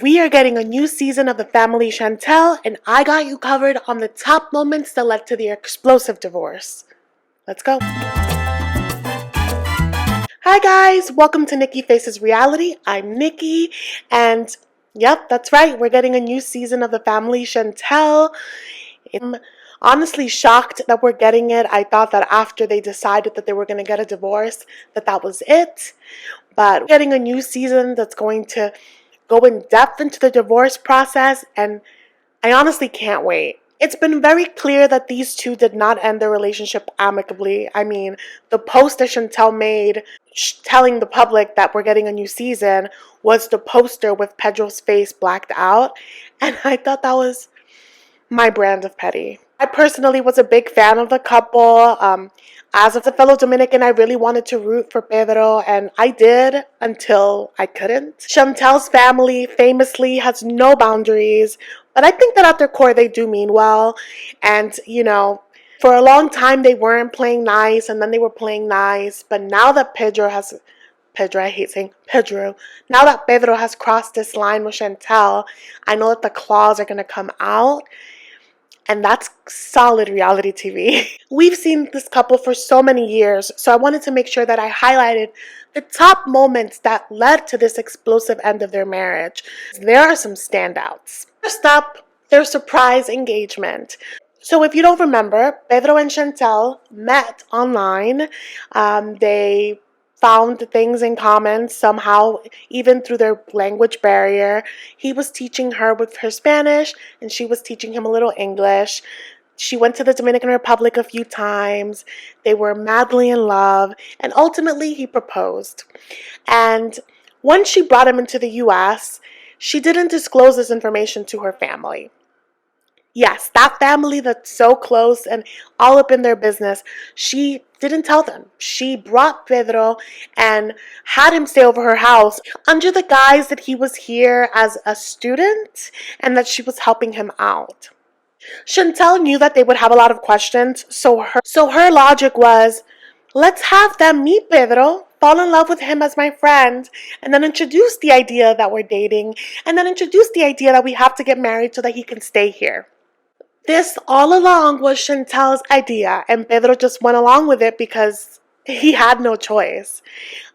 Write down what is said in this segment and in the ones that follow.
We are getting a new season of the Family Chantel, and I got you covered on the top moments that led to their explosive divorce. Let's go. Hi guys, welcome to Nikki Faces Reality. I'm Nikki, and yep, that's right. We're getting a new season of the Family Chantel. I'm honestly shocked that we're getting it. I thought that after they decided that they were going to get a divorce, that was it. But we're getting a new season that's going to go in depth into the divorce process, and I honestly can't wait. It's been very clear that these two did not end their relationship amicably. I mean, the post that Chantel made telling the public that we're getting a new season was the poster with Pedro's face blacked out, and I thought that was my brand of petty. I personally was a big fan of the couple. As a fellow Dominican, I really wanted to root for Pedro, and I did until I couldn't. Chantel's family famously has no boundaries, but I think that at their core they do mean well. And, for a long time they weren't playing nice, and then they were playing nice. But now that I hate saying Pedro. Now that Pedro has crossed this line with Chantel, I know that the claws are going to come out. And that's solid reality TV. We've seen this couple for so many years, so I wanted to make sure that I highlighted the top moments that led to this explosive end of their marriage. There are some standouts. First up, their surprise engagement. So if you don't remember, Pedro and Chantel met online. They found things in common somehow, even through their language barrier. He was teaching her with her Spanish, and she was teaching him a little English. She went to the Dominican Republic a few times. They were madly in love, and ultimately he proposed. And once she brought him into the US, she didn't disclose this information to her family. Yes, that family that's so close and all up in their business, she didn't tell them. She brought Pedro and had him stay over her house under the guise that he was here as a student and that she was helping him out. Chantel knew that they would have a lot of questions, so her logic was, let's have them meet Pedro, fall in love with him as my friend, and then introduce the idea that we're dating, and then introduce the idea that we have to get married so that he can stay here. This all along was Chantel's idea, and Pedro just went along with it because he had no choice.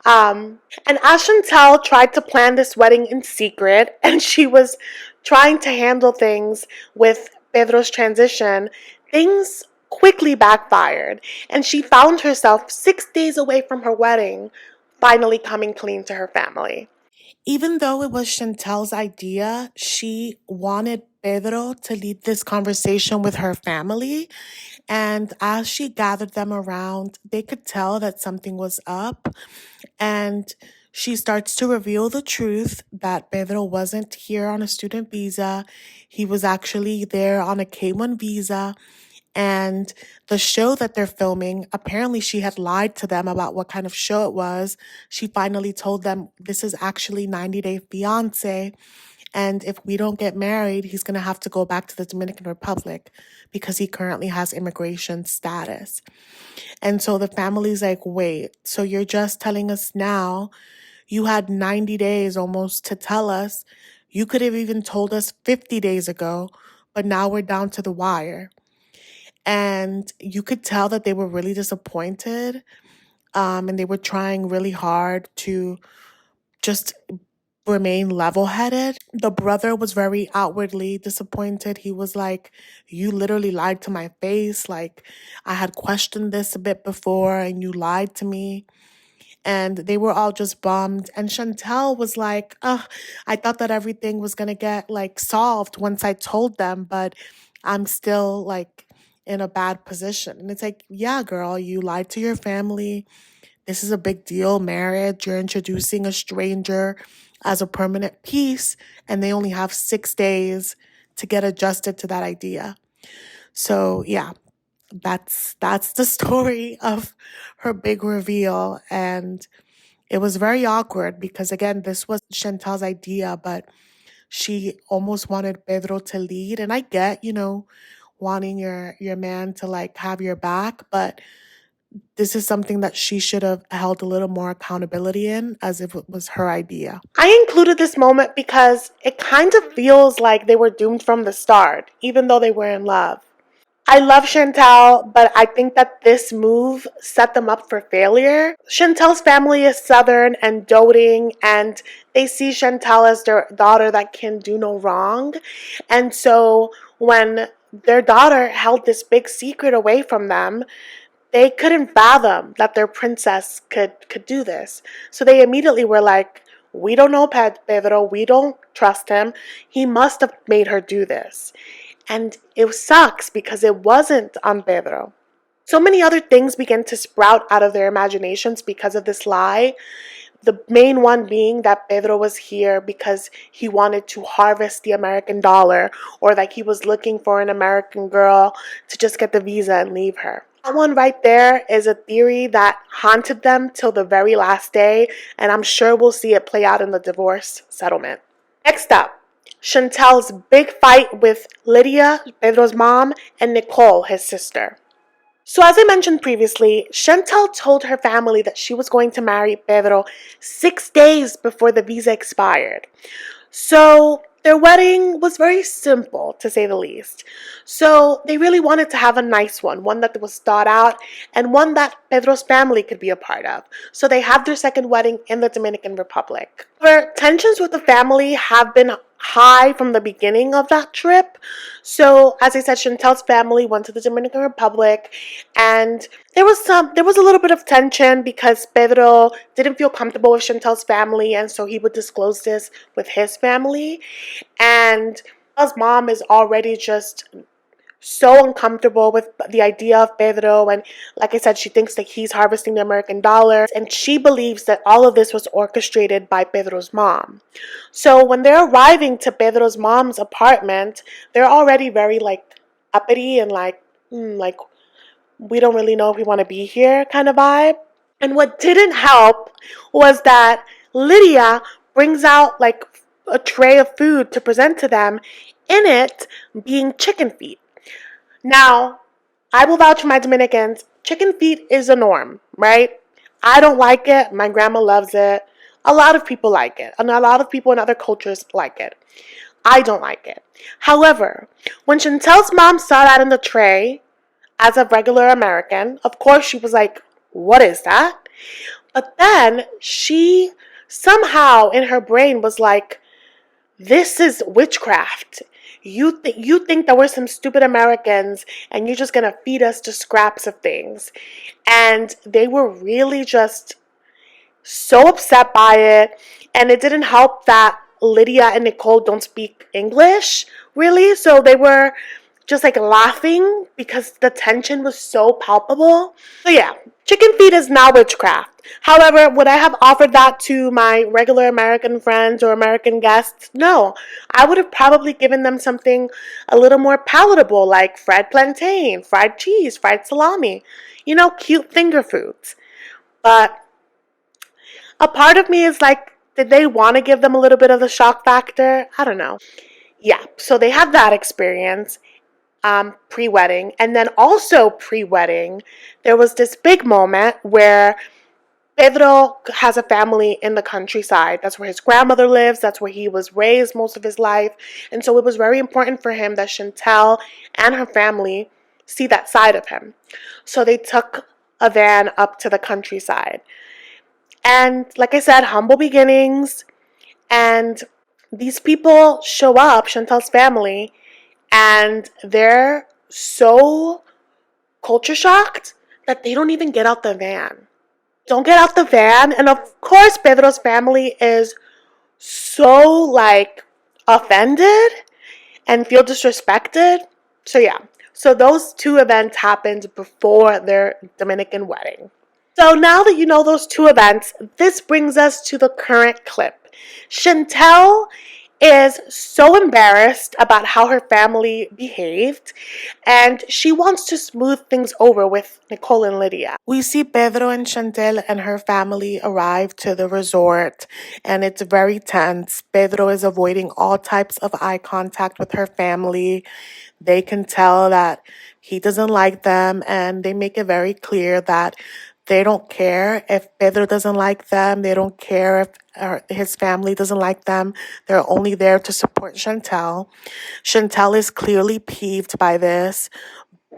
And as Chantel tried to plan this wedding in secret, and she was trying to handle things with Pedro's transition, things quickly backfired, and she found herself 6 days away from her wedding, finally coming clean to her family. Even though it was Chantel's idea, she wanted Pedro to lead this conversation with her family. And as she gathered them around, they could tell that something was up. And she starts to reveal the truth that Pedro wasn't here on a student visa. He was actually there on a K-1 visa. And the show that they're filming, apparently she had lied to them about what kind of show it was. She finally told them this is actually 90 Day Fiance. And if we don't get married, he's going to have to go back to the Dominican Republic because he currently has immigration status. And so the family's like, wait, so you're just telling us now? You had 90 days almost to tell us. You could have even told us 50 days ago, but now we're down to the wire. And you could tell that they were really disappointed, and they were trying really hard to just remain level-headed. The brother was very outwardly disappointed. He was like, you literally lied to my face. Like, I had questioned this a bit before and you lied to me. And they were all just bummed. And Chantel was like, I thought that everything was going to get like solved once I told them, but I'm still like in a bad position. And it's like, yeah, girl, you lied to your family. This is a big deal, marriage. You're introducing a stranger as a permanent piece, and they only have 6 days to get adjusted to that idea. So yeah, that's the story of her big reveal. And it was very awkward because again, this was Chantel's idea, but she almost wanted Pedro to lead. And I get, wanting your man to like have your back, but this is something that she should have held a little more accountability in, as if it was her idea. I included this moment because it kind of feels like they were doomed from the start, even though they were in love. I love Chantel, but I think that this move set them up for failure. Chantel's family is Southern and doting, and they see Chantel as their daughter that can do no wrong. And so when their daughter held this big secret away from them, they couldn't fathom that their princess could do this. So they immediately were like, we don't know Pedro, we don't trust him. He must have made her do this. And it sucks because it wasn't on Pedro. So many other things began to sprout out of their imaginations because of this lie. The main one being that Pedro was here because he wanted to harvest the American dollar, or that he was looking for an American girl to just get the visa and leave her. That one right there is a theory that haunted them till the very last day, and I'm sure we'll see it play out in the divorce settlement. Next up, Chantel's big fight with Lydia, Pedro's mom, and Nicole, his sister. So as I mentioned previously, Chantel told her family that she was going to marry Pedro 6 days before the visa expired. So their wedding was very simple, to say the least. So they really wanted to have a nice one that was thought out, and one that Pedro's family could be a part of. So they had their second wedding in the Dominican Republic. However, tensions with the family have been high from the beginning of that trip. So as I said, Chantel's family went to the Dominican Republic, and there was a little bit of tension because Pedro didn't feel comfortable with Chantel's family, and so he would disclose this with his family. And his mom is already just so uncomfortable with the idea of Pedro, and like I said, she thinks that he's harvesting the American dollar, and she believes that all of this was orchestrated by Pedro's mom. So when they're arriving to Pedro's mom's apartment, they're already very uppity and like we don't really know if we want to be here kind of vibe. And what didn't help was that Lydia brings out a tray of food to present to them, in it being chicken feet. Now, I will vouch for my Dominicans. Chicken feet is a norm, right? I don't like it. My grandma loves it. A lot of people like it. And a lot of people in other cultures like it. I don't like it. However, when Chantel's mom saw that in the tray, as a regular American, of course she was like, what is that? But then she somehow in her brain was like, this is witchcraft. You think that we're some stupid Americans and you're just going to feed us just scraps of things. And they were really just so upset by it. And it didn't help that Lydia and Nicole don't speak English, really. So they were just laughing because the tension was so palpable. So yeah, chicken feet is not witchcraft. However, would I have offered that to my regular American friends or American guests? No. I would have probably given them something a little more palatable, like fried plantain, fried cheese, fried salami. Cute finger foods. But a part of me is like, did they want to give them a little bit of the shock factor? I don't know. Yeah, so they had that experience. Pre-wedding, and then also pre-wedding, there was this big moment where Pedro has a family in the countryside. That's where his grandmother lives. That's where he was raised most of his life. And so it was very important for him that Chantel and her family see that side of him. So they took a van up to the countryside. And like I said, humble beginnings. And these people show up, Chantel's family, and they're so culture shocked that they don't even get out the van. Don't get out the van. And of course, Pedro's family is so offended and feel disrespected. So yeah. So those two events happened before their Dominican wedding. So now that you know those two events, this brings us to the current clip. Chantel is so embarrassed about how her family behaved, and she wants to smooth things over with Nicole and Lydia. We see Pedro and Chantel and her family arrive to the resort, and it's very tense. Pedro is avoiding all types of eye contact with her family. They can tell that he doesn't like them, and they make it very clear that they don't care if Pedro doesn't like them. They don't care if his family doesn't like them. They're only there to support Chantel. Chantel is clearly peeved by this,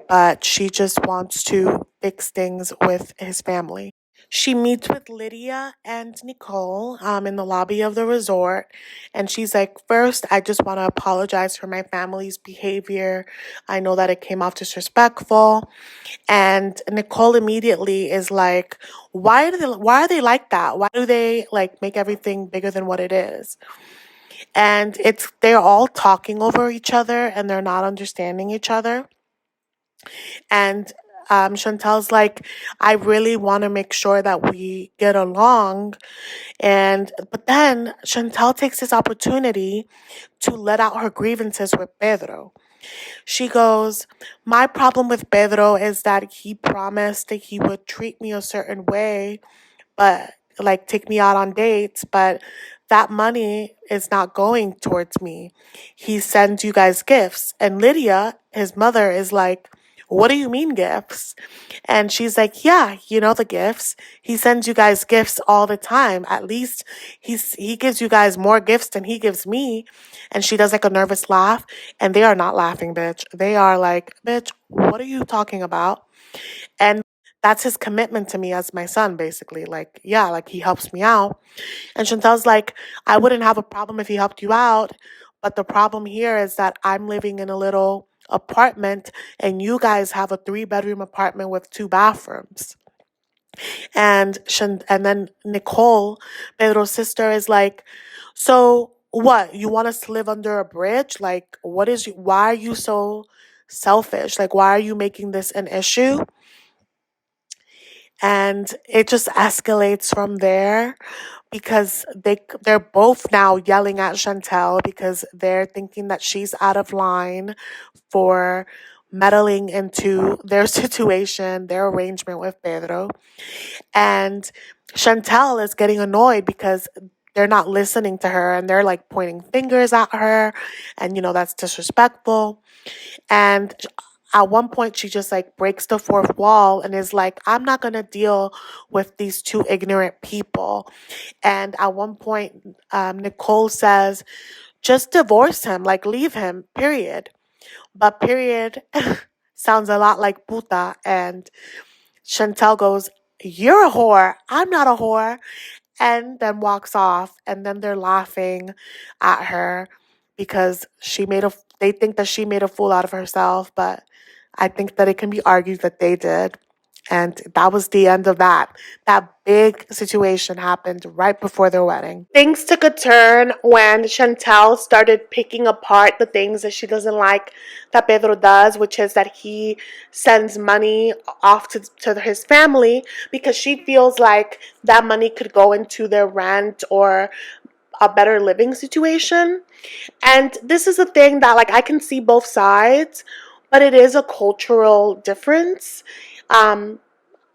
but she just wants to fix things with his family. She meets with Lydia and Nicole in the lobby of the resort. And she's like, first, I just want to apologize for my family's behavior. I know that it came off disrespectful. And Nicole immediately is like, why are they like that? Why do they like make everything bigger than what it is? And they're all talking over each other and they're not understanding each other. And Chantel's like, I really want to make sure that we get along. But then Chantel takes this opportunity to let out her grievances with Pedro. She goes, my problem with Pedro is that he promised that he would treat me a certain way, but like take me out on dates, but that money is not going towards me. He sends you guys gifts. And Lydia, his mother, is like, what do you mean gifts? And she's like, yeah, you know the gifts. He sends you guys gifts all the time. At least he gives you guys more gifts than he gives me. And she does like a nervous laugh. And they are not laughing, bitch. They are like, bitch, what are you talking about? And that's his commitment to me as my son, basically. Like, yeah, like he helps me out. And Chantel's like, I wouldn't have a problem if he helped you out. But the problem here is that I'm living in a little apartment and you guys have a 3-bedroom apartment with 2 bathrooms. And then Nicole, Pedro's sister, is like, so what? You want us to live under a bridge? Like, why are you so selfish? Like, why are you making this an issue? And it just escalates from there because they're both now yelling at Chantel because they're thinking that she's out of line for meddling into their situation, their arrangement with Pedro. And Chantel is getting annoyed because they're not listening to her and they're like pointing fingers at her, and that's disrespectful. And at one point, she just like breaks the fourth wall and is like, I'm not going to deal with these 2 ignorant people. And at one point, Nicole says, just divorce him, like leave him, period. But period sounds a lot like puta. And Chantel goes, you're a whore. I'm not a whore. And then walks off. And then they're laughing at her because they think that she made a fool out of herself. But I think that it can be argued that they did. And that was the end of that. That big situation happened right before their wedding. Things took a turn when Chantel started picking apart the things that she doesn't like that Pedro does, which is that he sends money off to his family because she feels like that money could go into their rent or a better living situation. And this is a thing that like I can see both sides, but it is a cultural difference. I'm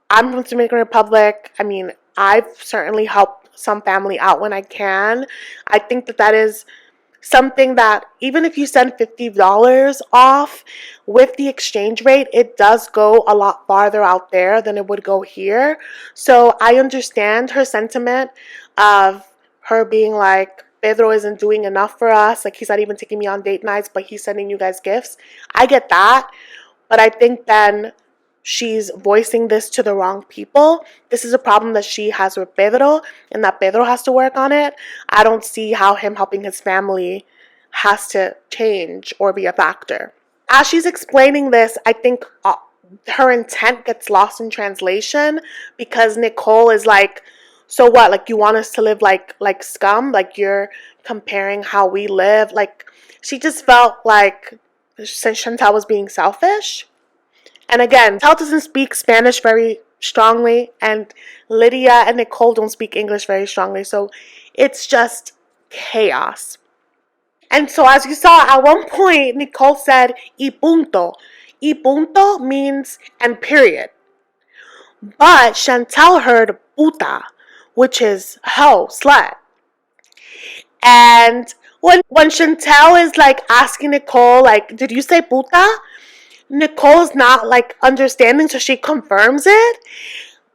from the Dominican Republic. I mean, I've certainly helped some family out when I can. I think that is something that even if you send $50 off with the exchange rate, it does go a lot farther out there than it would go here. So I understand her sentiment of her being like, Pedro isn't doing enough for us. Like, he's not even taking me on date nights, but he's sending you guys gifts. I get that. But I think then she's voicing this to the wrong people. This is a problem that she has with Pedro and that Pedro has to work on it. I don't see how him helping his family has to change or be a factor. As she's explaining this, I think her intent gets lost in translation because Nicole is like, so what? Like, you want us to live like scum? Like, you're comparing how we live? Like, she just felt like Chantel was being selfish. And again, Chantel doesn't speak Spanish very strongly, and Lydia and Nicole don't speak English very strongly. So it's just chaos. And so as you saw, at one point, Nicole said, y punto. Y punto means and period. But Chantel heard puta, which is hoe, slut. And when Chantel is like asking Nicole, like, did you say puta? Nicole's not like understanding, so she confirms it.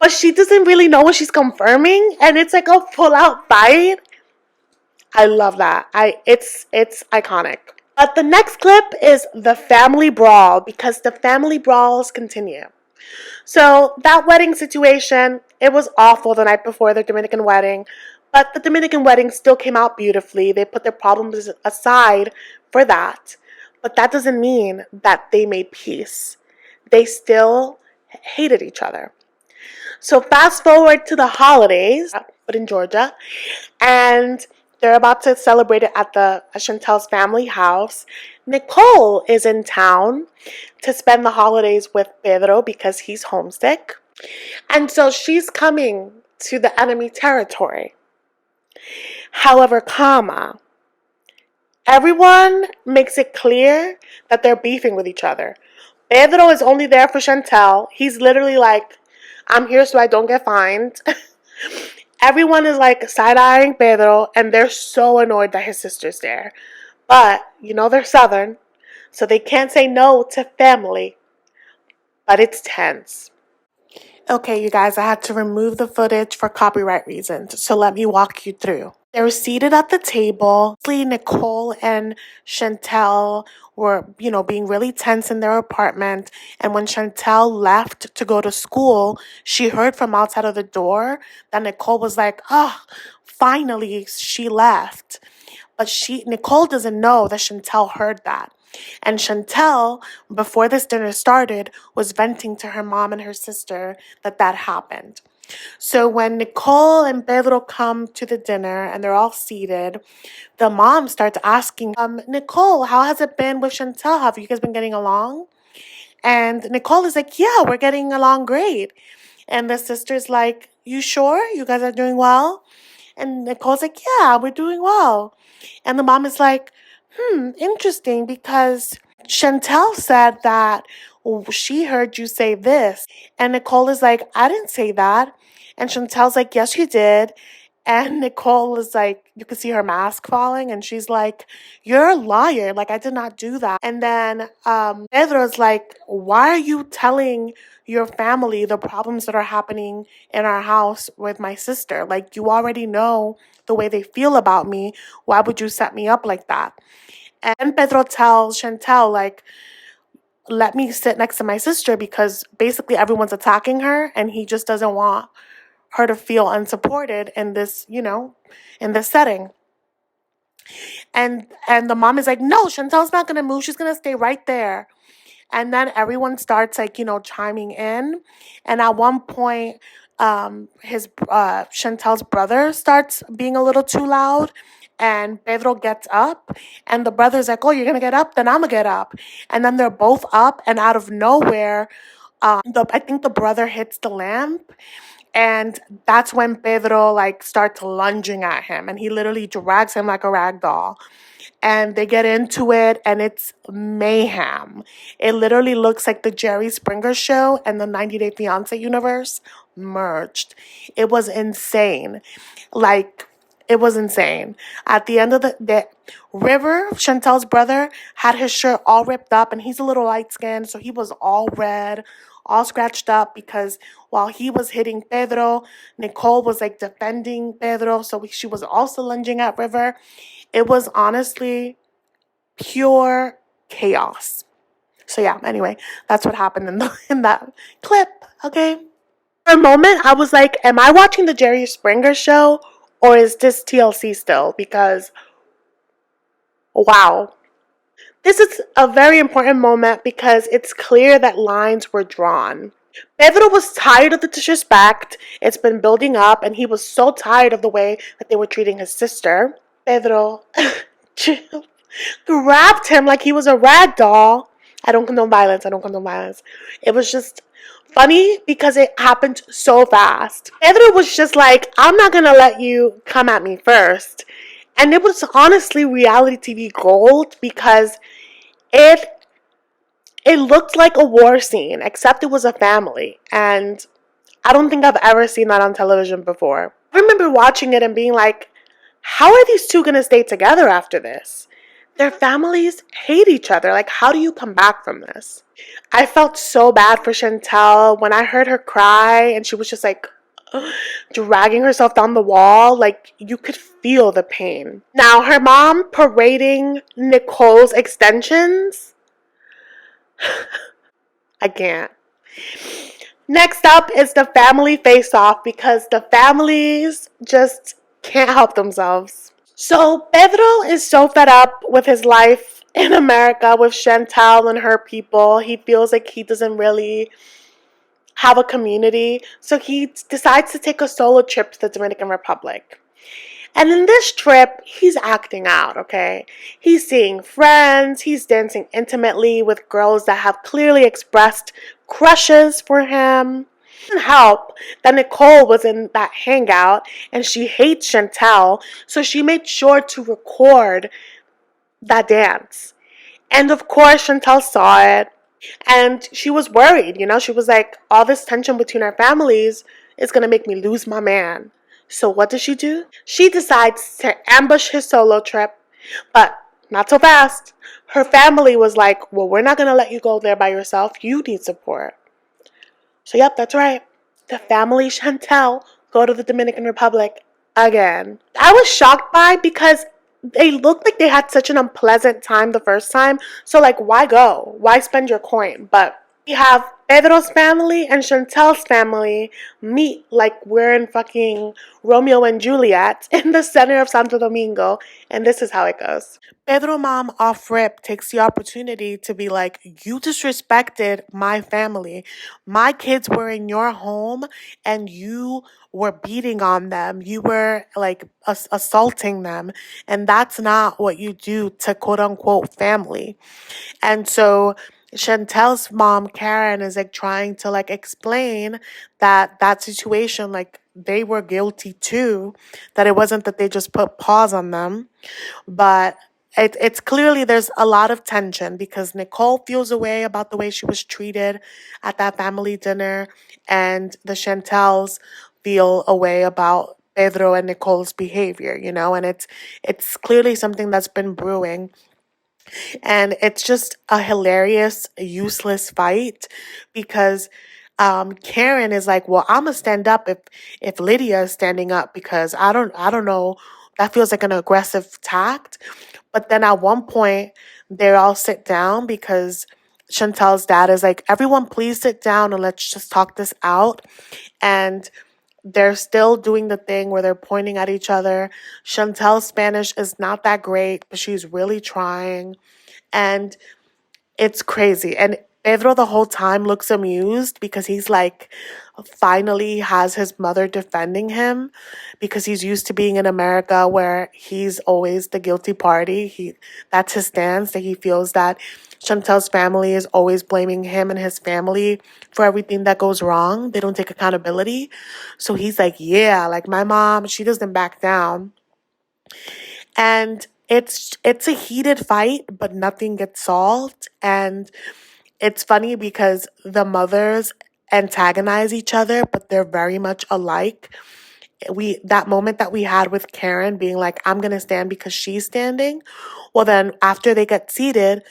But she doesn't really know what she's confirming. And it's like a full out fight. I love that. It's iconic. But the next clip is the family brawl because the family brawls continue. So that wedding situation, it was awful the night before the Dominican wedding, but the Dominican wedding still came out beautifully. They put their problems aside for that. But that doesn't mean that they made peace. They still hated each other. So fast forward to the holidays, but in Georgia, and they're about to celebrate it at Chantel's family house. Nicole is in town to spend the holidays with Pedro because he's homesick. And so she's coming to the enemy territory. However, everyone makes it clear that they're beefing with each other. Pedro is only there for Chantel. He's literally like, I'm here so I don't get fined. Everyone is like side-eyeing Pedro, and they're so annoyed that his sister's there. But, they're Southern, so they can't say no to family. But it's tense. Okay, you guys, I had to remove the footage for copyright reasons, so let me walk you through. They were seated at the table. Nicole and Chantel were, being really tense in their apartment. And when Chantel left to go to school, she heard from outside of the door that Nicole was like, oh, finally she left. But Nicole doesn't know that Chantel heard that. And Chantel, before this dinner started, was venting to her mom and her sister that happened. So when Nicole and Pedro come to the dinner and they're all seated, the mom starts asking, Nicole, how has it been with Chantel? Have you guys been getting along? And Nicole is like, yeah, we're getting along great. And the sister's like, you sure? You guys are doing well? And Nicole's like, yeah, we're doing well. And the mom is like, interesting, because Chantel said that she heard you say this. And Nicole is like, I didn't say that. And Chantel's like, yes, you did. And Nicole is like, you can see her mask falling. And she's like, you're a liar. Like, I did not do that. And then Pedro's like, why are you telling your family the problems that are happening in our house with my sister? Like, you already know the way they feel about me. Why would you set me up like that? And Pedro tells Chantel, like, let me sit next to my sister because basically everyone's attacking her and he just doesn't want her to feel unsupported in this, in this setting. And the mom is like, no, Chantel's not going to move. She's going to stay right there. And then everyone starts like, chiming in. And at one point, Chantel's brother starts being a little too loud. And Pedro gets up, and the brother's like, oh, you're going to get up? Then I'm going to get up. And then they're both up, and out of nowhere, I think the brother hits the lamp. And that's when Pedro like starts lunging at him, and he literally drags him like a rag doll. And they get into it, and it's mayhem. It literally looks like the Jerry Springer show and the 90 Day Fiancé universe merged. It was insane. Like, it was insane. At the end of the River, Chantel's brother, had his shirt all ripped up, and he's a little light-skinned, so he was all red, all scratched up, because while he was hitting Pedro, Nicole was like defending Pedro, so she was also lunging at River. It was honestly pure chaos. So yeah, anyway, that's what happened in that clip, okay? For a moment, I was like, am I watching the Jerry Springer show or is this TLC still? Because, wow. This is a very important moment because it's clear that lines were drawn. Pedro was tired of the disrespect. It's been building up, and he was so tired of the way that they were treating his sister. Pedro grabbed him like he was a rag doll. I don't condone violence. It was just funny because it happened so fast. Pedro was just like, I'm not going to let you come at me first. And it was honestly reality TV gold because it it looked like a war scene, except it was a family. And I don't think I've ever seen that on television before. I remember watching it and being like, how are these two gonna stay together after this? Their families hate each other. Like, how do you come back from this? I felt so bad for Chantel when I heard her cry and she was just like dragging herself down the wall. Like, you could feel the pain. Now, her mom parading Nicole's extensions, I can't. Next up is the family face off because the families just can't help themselves. So Pedro is so fed up with his life in America with Chantel and her people. He feels like he doesn't really have a community. So he decides to take a solo trip to the Dominican Republic. And in this trip, he's acting out, okay? He's seeing friends, he's dancing intimately with girls that have clearly expressed crushes for him. It didn't help that Nicole was in that hangout and she hates Chantel, so she made sure to record that dance. And of course, Chantel saw it and she was worried, you know? She was like, all this tension between our families is gonna make me lose my man. So what does she do? She decides to ambush his solo trip, but not so fast. Her family was like, well, we're not gonna let you go there by yourself. You need support. So yep, that's right. The family Chantel go to the Dominican Republic again. I was shocked by because they looked like they had such an unpleasant time the first time. So like, why go? Why spend your coin? But we have Pedro's family and Chantel's family meet like we're in fucking Romeo and Juliet in the center of Santo Domingo, and this is how it goes. Pedro mom off rip takes the opportunity to be like, you disrespected my family. My kids were in your home and you were beating on them. You were like assaulting them. And that's not what you do to quote unquote family. And so Chantel's mom, Karen, is like trying to like explain that situation, like they were guilty too, that it wasn't that they just put pause on them. But it's clearly there's a lot of tension because Nicole feels a way about the way she was treated at that family dinner, and the Chantels feel a way about Pedro and Nicole's behavior, you know, and it's clearly something that's been brewing. And it's just a hilarious, useless fight because Karen is like, well, I'm gonna stand up if Lydia is standing up because I don't know, that feels like an aggressive tact. But then at one point they all sit down because Chantel's dad is like, everyone please sit down and let's just talk this out. And they're still doing the thing where they're pointing at each other. Chantel's Spanish is not that great, but she's really trying. And it's crazy. And Pedro the whole time looks amused because he's like, finally has his mother defending him because he's used to being in America where he's always the guilty party. That's his stance, that he feels that Chantel's family is always blaming him and his family for everything that goes wrong. They don't take accountability. So he's like, yeah, like my mom, she doesn't back down. And it's a heated fight, but nothing gets solved. And it's funny because the mothers antagonize each other, but they're very much alike. That moment that we had with Karen being like, I'm gonna stand because she's standing. Well, then after they get seated,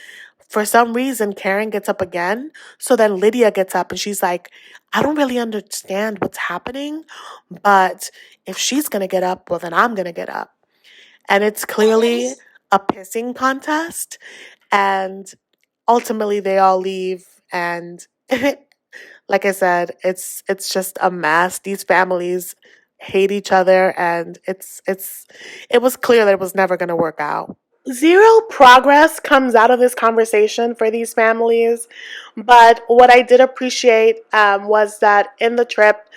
for some reason Karen gets up again. So then Lydia gets up and she's like, I don't really understand what's happening, but if she's gonna get up, well then I'm gonna get up. And it's clearly a pissing contest. And ultimately they all leave, and like I said, it's just a mess. These families hate each other, and it was clear that it was never going to work out. Zero progress comes out of this conversation for these families, but what I did appreciate was that in the trip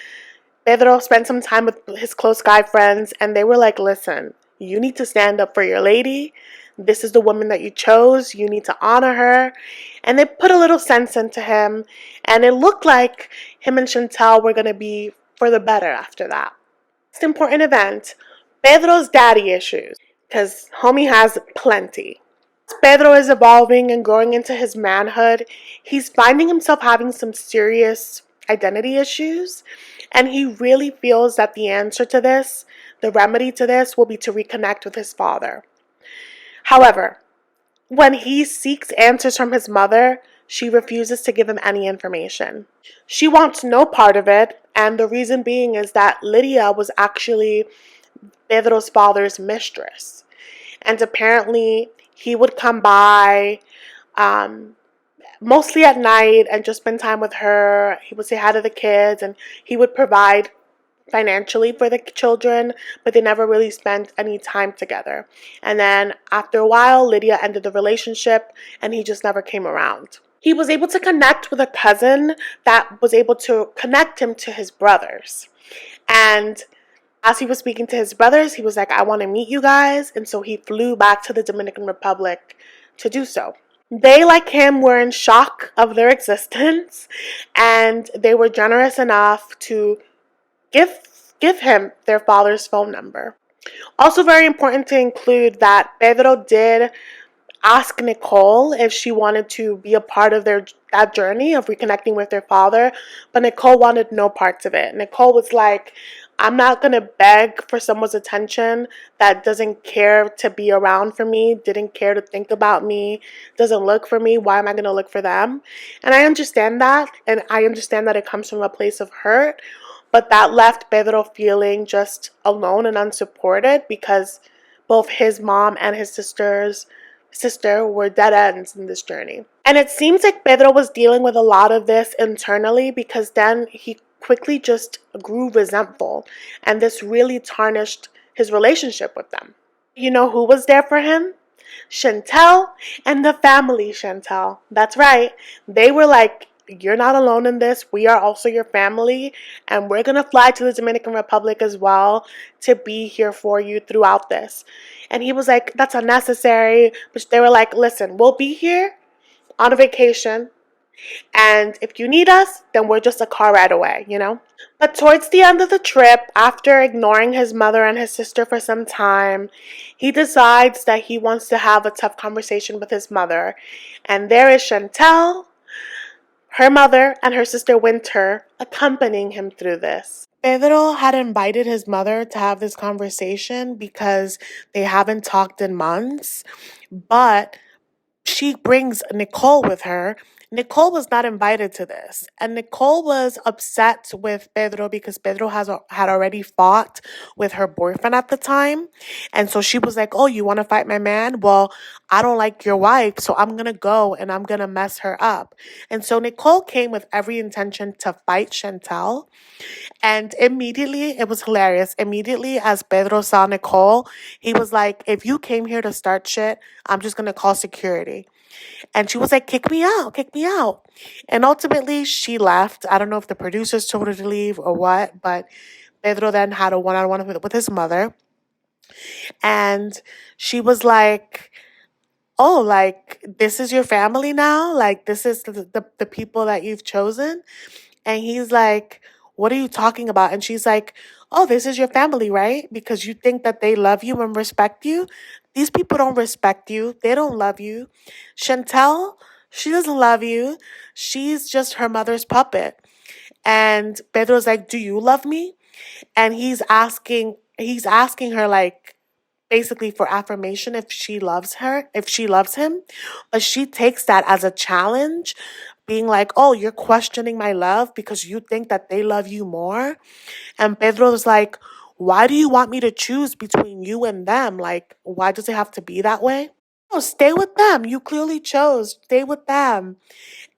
Pedro spent some time with his close guy friends, and they were like, listen, you need to stand up for your lady. This is the woman that you chose. You need to honor her. And they put a little sense into him, and it looked like him and Chantel were going to be for the better after that. Next important event, Pedro's daddy issues. because homie has plenty. Pedro is evolving and growing into his manhood. He's finding himself having some serious identity issues, and he really feels that the answer to this, the remedy to this, will be to reconnect with his father. However, when he seeks answers from his mother, she refuses to give him any information. She wants no part of it, and the reason being is that Lydia was actually Pedro's father's mistress. And apparently, he would come by mostly at night and just spend time with her. He would say hi to the kids, and he would provide financially for the children, but they never really spent any time together. And then after a while, Lydia ended the relationship, and he just never came around. He was able to connect with a cousin that was able to connect him to his brothers. And as he was speaking to his brothers, he was like, I want to meet you guys. And so he flew back to the Dominican Republic to do so. They, like him, were in shock of their existence, and they were generous enough to give him their father's phone number. Also very important to include that Pedro did ask Nicole if she wanted to be a part of that journey of reconnecting with their father, but Nicole wanted no parts of it. Nicole was like, I'm not going to beg for someone's attention that doesn't care to be around for me, didn't care to think about me, doesn't look for me. Why am I going to look for them? And I understand that, and I understand that it comes from a place of hurt, but that left Pedro feeling just alone and unsupported because both his mom and his sister were dead ends in this journey. And it seems like Pedro was dealing with a lot of this internally because then he quickly just grew resentful, and this really tarnished his relationship with them. You know who was there for him? Chantel and the family Chantel. That's right. They were like, you're not alone in this. We are also your family, and we're going to fly to the Dominican Republic as well to be here for you throughout this. And he was like, that's unnecessary. But they were like, listen, we'll be here on a vacation, and if you need us, then we're just a car ride away, you know? But towards the end of the trip, after ignoring his mother and his sister for some time, he decides that he wants to have a tough conversation with his mother. And there is Chantel, her mother, and her sister Winter accompanying him through this. Pedro had invited his mother to have this conversation because they haven't talked in months, but she brings Nicole with her. Nicole was not invited to this, and Nicole was upset with Pedro because Pedro had already fought with her boyfriend at the time, and so she was like, "Oh, you want to fight my man? Well, I don't like your wife, so I'm gonna go and I'm gonna mess her up." And so Nicole came with every intention to fight Chantel, and immediately it was hilarious. Immediately, as Pedro saw Nicole, he was like, "If you came here to start shit, I'm just gonna call security." And she was like, kick me out, kick me out. And ultimately, she left. I don't know if the producers told her to leave or what, but Pedro then had a one-on-one with his mother. And she was like, oh, like, this is your family now? Like, this is the people that you've chosen? And he's like, what are you talking about? And she's like, oh, this is your family, right? Because you think that they love you and respect you. These people don't respect you. They don't love you. Chantel, she doesn't love you. She's just her mother's puppet. And Pedro's like, do you love me? And he's asking her, like, basically for affirmation if she loves him. But she takes that as a challenge, being like, oh, you're questioning my love because you think that they love you more. And Pedro's like, why do you want me to choose between you and them? Like, why does it have to be that way? Oh, stay with them. You clearly chose. Stay with them.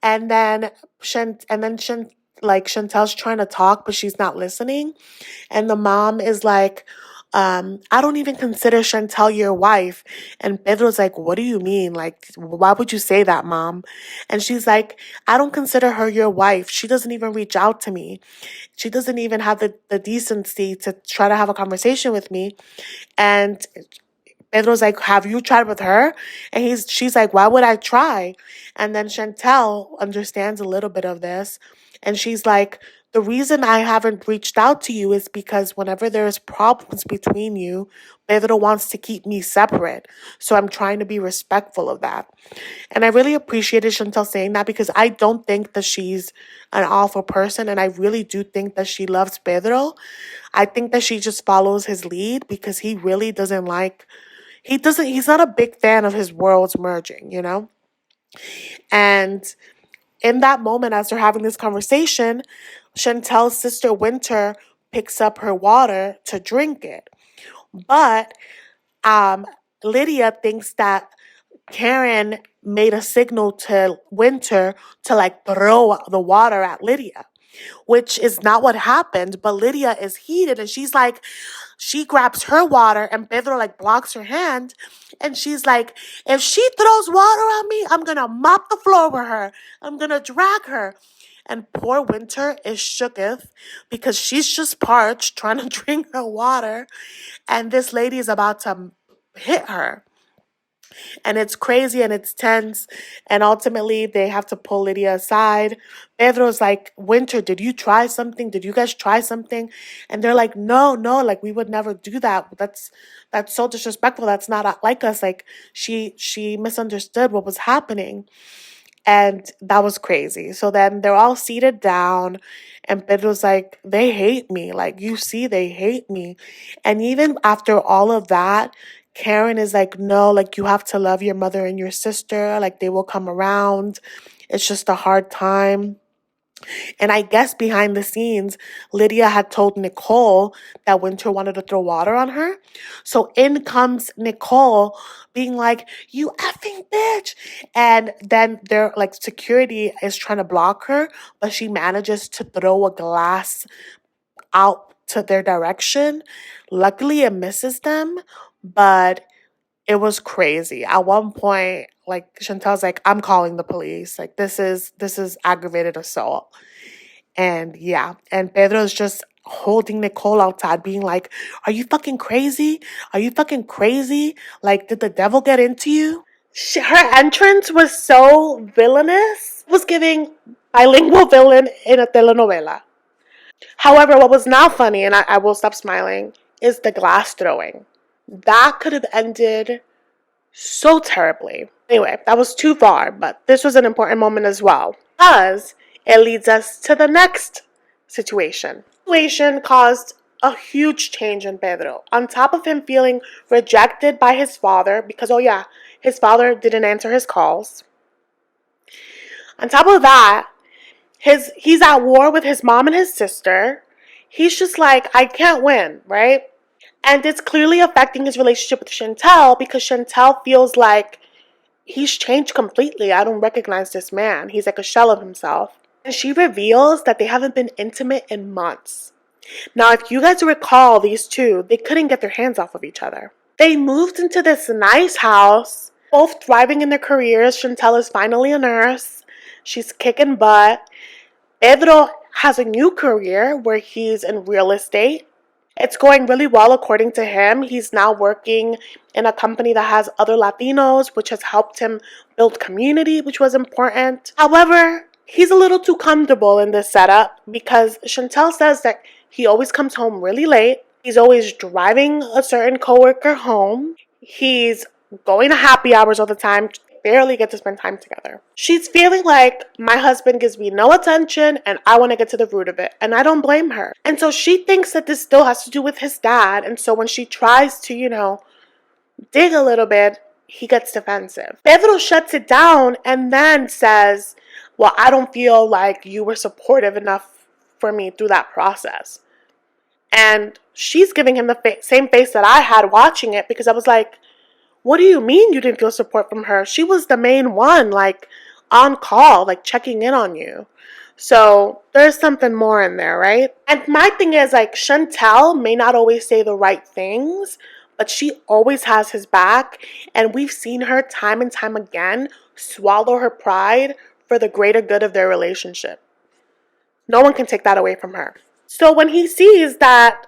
And then Chantel's trying to talk, but she's not listening. And the mom is like, I don't even consider Chantel your wife. And Pedro's like, what do you mean? Like, why would you say that, mom? And she's like, I don't consider her your wife. She doesn't even reach out to me. She doesn't even have the decency to try to have a conversation with me. And Pedro's like, have you tried with her? And she's like, why would I try? And then Chantel understands a little bit of this. And she's like, The reason I haven't reached out to you is because whenever there's problems between you, Pedro wants to keep me separate. So I'm trying to be respectful of that. And I really appreciated Chantel saying that because I don't think that she's an awful person. And I really do think that she loves Pedro. I think that she just follows his lead because he really doesn't like, he's not a big fan of his worlds merging, you know? And in that moment, as they're having this conversation, Chantel's sister Winter picks up her water to drink it. But um, Lydia thinks that Karen made a signal to Winter to like throw the water at Lydia, which is not what happened. But Lydia is heated and she's like, she grabs her water and Pedro like blocks her hand. And she's like, if she throws water on me, I'm going to mop the floor with her. I'm going to drag her. And poor Winter is shooketh because she's just parched trying to drink her water. And this lady is about to hit her. And it's crazy and it's tense. And ultimately, they have to pull Lydia aside. Pedro's like, Winter, did you try something? Did you guys try something? And they're like, no, like we would never do that. That's so disrespectful. That's not like us. Like she misunderstood what was happening. And that was crazy. So then they're all seated down, and Pedro's like, they hate me. Like, you see, they hate me. And even after all of that, Karen is like, no, like, you have to love your mother and your sister. Like, they will come around. It's just a hard time. And I guess behind the scenes, Lydia had told Nicole that Winter wanted to throw water on her. So in comes Nicole being like, you effing bitch. And then they're like, security is trying to block her, but she manages to throw a glass out to their direction. Luckily, it misses them, but it was crazy. At one point, like Chantel's like, I'm calling the police. Like this is aggravated assault. And yeah, and Pedro's just holding Nicole outside, being like, are you fucking crazy? Are you fucking crazy? Like, did the devil get into you? Her entrance was so villainous. It was giving bilingual villain in a telenovela. However, what was not funny, and I will stop smiling, is the glass throwing. That could have ended so terribly. Anyway, that was too far, but this was an important moment as well because it leads us to the next situation. The situation caused a huge change in Pedro. On top of him feeling rejected by his father because, oh yeah, his father didn't answer his calls. On top of that, he's at war with his mom and his sister. He's just like, I can't win, right? And it's clearly affecting his relationship with Chantel because Chantel feels like he's changed completely. I don't recognize this man. He's like a shell of himself. And she reveals that they haven't been intimate in months. Now, if you guys recall, these two, they couldn't get their hands off of each other. They moved into this nice house, both thriving in their careers. Chantel is finally a nurse. She's kicking butt. Pedro has a new career where he's in real estate. It's going really well according to him. He's now working in a company that has other Latinos, which has helped him build community, which was important. However, he's a little too comfortable in this setup because Chantel says that he always comes home really late. He's always driving a certain coworker home. He's going to happy hours all the time. Barely get to spend time together. She's feeling like my husband gives me no attention and I want to get to the root of it. And I don't blame her. And so she thinks that this still has to do with his dad. And so when she tries to, dig a little bit, he gets defensive. Pedro shuts it down and then says, well, I don't feel like you were supportive enough for me through that process. And she's giving him the same face that I had watching it because I was like, what do you mean you didn't feel support from her? She was the main one, like, on call, like, checking in on you. So there's something more in there, right? And my thing is, like, Chantel may not always say the right things, but she always has his back. And we've seen her time and time again swallow her pride for the greater good of their relationship. No one can take that away from her. So when he sees that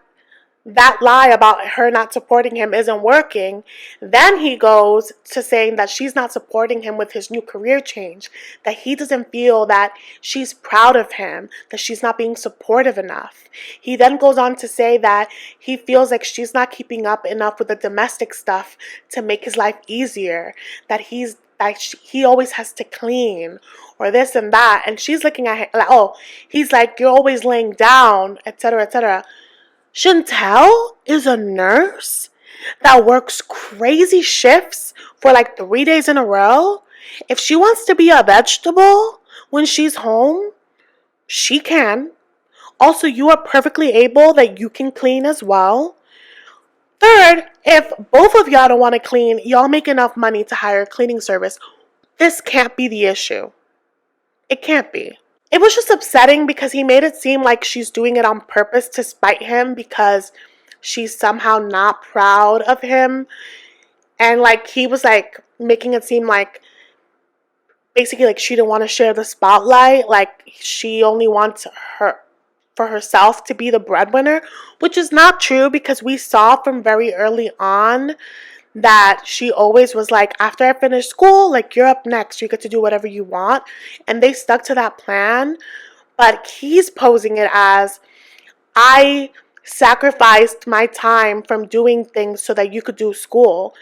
that lie about her not supporting him isn't working, then he goes to saying that she's not supporting him with his new career change, that he doesn't feel that she's proud of him, that she's not being supportive enough. He then goes on to say that he feels like she's not keeping up enough with the domestic stuff to make his life easier, that he always has to clean or this and that, and she's looking at him like, oh, he's like, you're always laying down, etc., etc. Chantel is a nurse that works crazy shifts for like 3 days in a row. If she wants to be a vegetable when she's home, she can. Also, you are perfectly able that you can clean as well. Third, if both of y'all don't want to clean, y'all make enough money to hire a cleaning service. This can't be the issue. It can't be. It was just upsetting because he made it seem like she's doing it on purpose to spite him because she's somehow not proud of him. And like he was like making it seem like basically like she didn't want to share the spotlight, like she only wants her for herself to be the breadwinner, which is not true because we saw from very early on that she always was like, after I finish school, like you're up next, you get to do whatever you want. And they stuck to that plan. But he's posing it as, I sacrificed my time from doing things so that you could do school.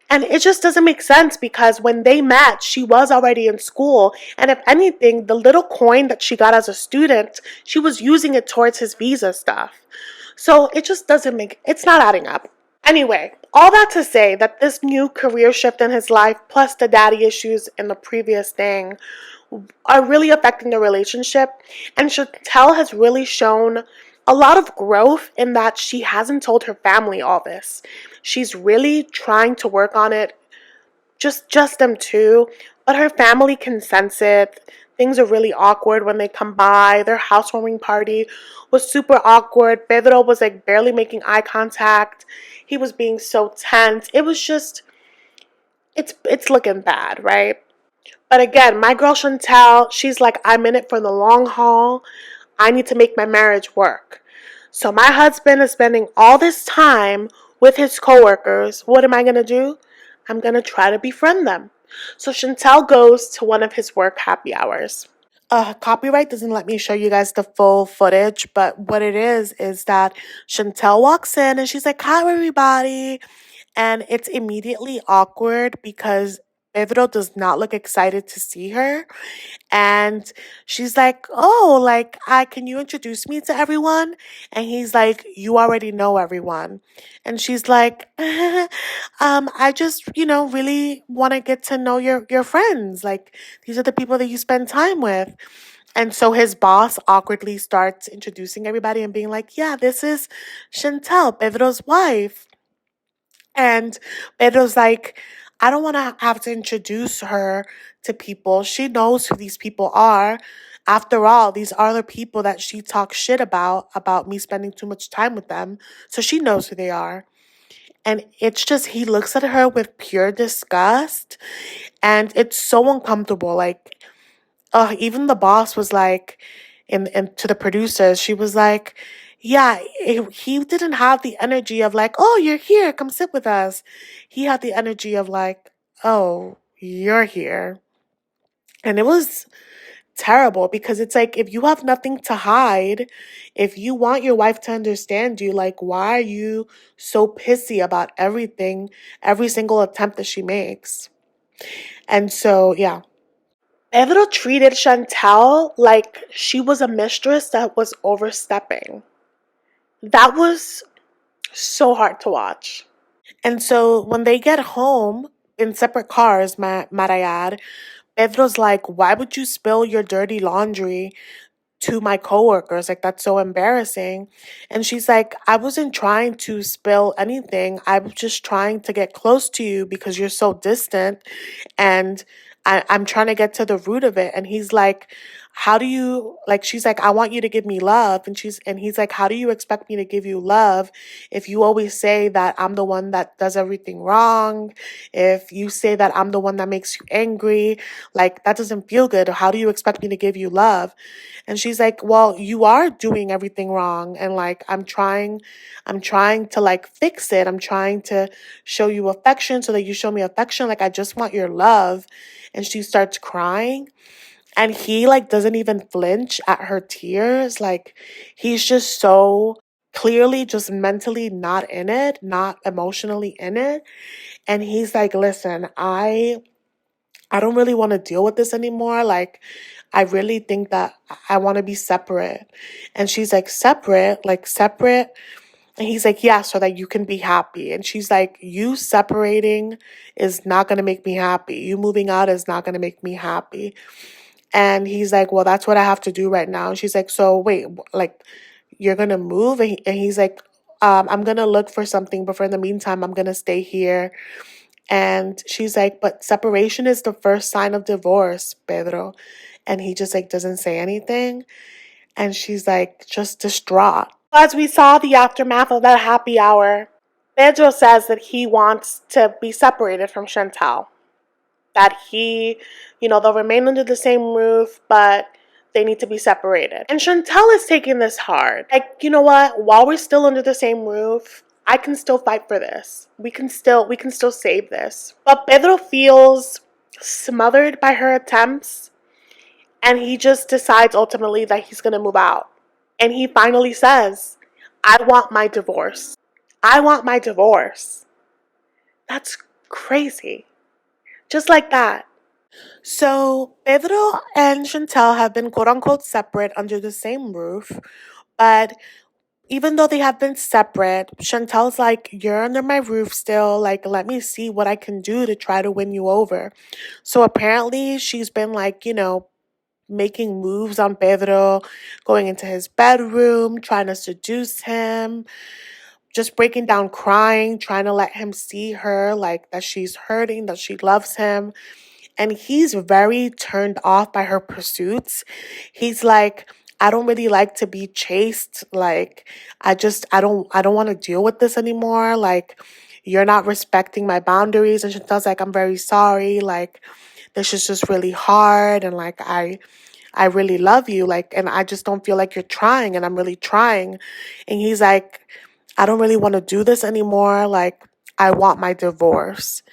And it just doesn't make sense because when they met, she was already in school. And if anything, the little coin that she got as a student, she was using it towards his visa stuff. So it just doesn't make, it's not adding up. Anyway, all that to say that this new career shift in his life, plus the daddy issues in the previous thing, are really affecting the relationship. And Chantel has really shown a lot of growth in that she hasn't told her family all this. She's really trying to work on it, just them two, but her family can sense it. Things are really awkward when they come by. Their housewarming party was super awkward. Pedro was like barely making eye contact. He was being so tense. It was just, it's looking bad, right? But again, my girl Chantel, she's like, I'm in it for the long haul. I need to make my marriage work. So my husband is spending all this time with his coworkers. What am I going to do? I'm going to try to befriend them. So Chantel goes to one of his work happy hours. Copyright doesn't let me show you guys the full footage, but what it is that Chantel walks in and she's like, hi, everybody. And it's immediately awkward because Pedro does not look excited to see her. And she's like, oh, like, can you introduce me to everyone? And he's like, you already know everyone. And she's like, I just, really want to get to know your friends. Like, these are the people that you spend time with. And so his boss awkwardly starts introducing everybody and being like, yeah, this is Chantel, Pedro's wife. And Pedro's like, I don't want to have to introduce her to people. She knows who these people are. After all, these are the people that she talks shit about me spending too much time with them. So she knows who they are. And it's just, he looks at her with pure disgust. And it's so uncomfortable. Like, even the boss was like, and to the producers, she was like, yeah, he didn't have the energy of like, oh, you're here, come sit with us. He had the energy of like, oh, you're here. And it was terrible because it's like, if you have nothing to hide, if you want your wife to understand you, like, why are you so pissy about everything, every single attempt that she makes? And so, yeah. Pedro treated Chantel like she was a mistress that was overstepping. That was so hard to watch. And so when they get home in separate cars, might I add, Pedro's like, why would you spill your dirty laundry to my coworkers? Like, that's so embarrassing. And she's like, I wasn't trying to spill anything. I was just trying to get close to you because you're so distant. And I'm trying to get to the root of it. And he's like, how do you, like, she's like, I want you to give me love. And he's like, how do you expect me to give you love if you always say that I'm the one that does everything wrong? If you say that I'm the one that makes you angry, like, that doesn't feel good. How do you expect me to give you love? And she's like, well, you are doing everything wrong. And like, I'm trying to like fix it. I'm trying to show you affection so that you show me affection. Like, I just want your love. And she starts crying. And he like doesn't even flinch at her tears. Like, he's just so clearly just mentally not in it, not emotionally in it. And he's like, listen, I don't really want to deal with this anymore. Like, I really think that I want to be separate. And she's like, separate? Like, separate? And he's like, yeah, so that you can be happy. And she's like, you separating is not going to make me happy. You moving out is not going to make me happy. And he's like, well, that's what I have to do right now. And she's like, so wait, like, you're going to move? And he's like, I'm going to look for something. But for in the meantime, I'm going to stay here. And she's like, but separation is the first sign of divorce, Pedro. And he just like doesn't say anything. And she's like just distraught. As we saw the aftermath of that happy hour, Pedro says that he wants to be separated from Chantel. That they'll remain under the same roof, but they need to be separated. And Chantel is taking this hard. Like, you know what? While we're still under the same roof, I can still fight for this. We can still save this. But Pedro feels smothered by her attempts, and he just decides ultimately that he's gonna move out. And he finally says, I want my divorce. I want my divorce. That's crazy. Just like that. So Pedro and Chantel have been quote unquote separate under the same roof, but even though they have been separate, Chantel's like, you're under my roof still. Like, let me see what I can do to try to win you over. So apparently she's been like, making moves on Pedro, going into his bedroom, trying to seduce him, just breaking down crying, trying to let him see her, like that she's hurting, that she loves him. And he's very turned off by her pursuits. He's like, I don't really like to be chased. Like, I don't want to deal with this anymore. Like, you're not respecting my boundaries. And Chantel's like, I'm very sorry. Like, this is just really hard. And like, I really love you. Like, and I just don't feel like you're trying. And I'm really trying. And he's like, I don't really want to do this anymore. Like, I want my divorce.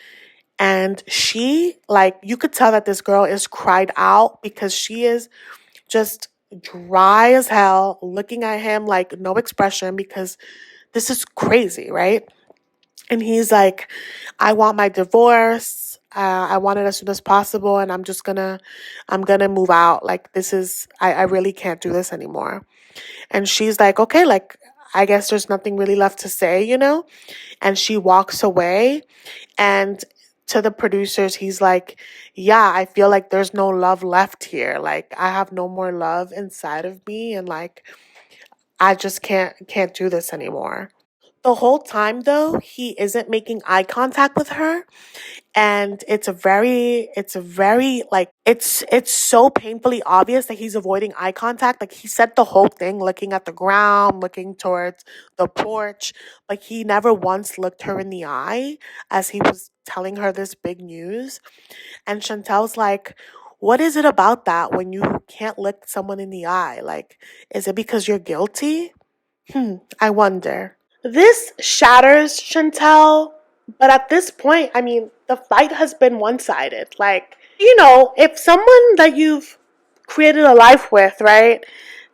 And she, like, you could tell that this girl is cried out because she is just dry as hell, looking at him like no expression because this is crazy, right? And he's like, I want my divorce. I want it as soon as possible. And I'm gonna move out. Like, I really can't do this anymore. And she's like, okay, like, I guess there's nothing really left to say, And she walks away. And to the producers, he's like, yeah, I feel like there's no love left here. Like, I have no more love inside of me. And like, I just can't do this anymore. The whole time though, he isn't making eye contact with her. And it's very like, it's so painfully obvious that he's avoiding eye contact. Like, he said the whole thing looking at the ground, looking towards the porch, but he never once looked her in the eye as he was telling her this big news. And Chantel's like, what is it about that when you can't look someone in the eye? Like, is it because you're guilty? I wonder. This shatters Chantel, but at this point, I mean, the fight has been one-sided. Like, if someone that you've created a life with, right,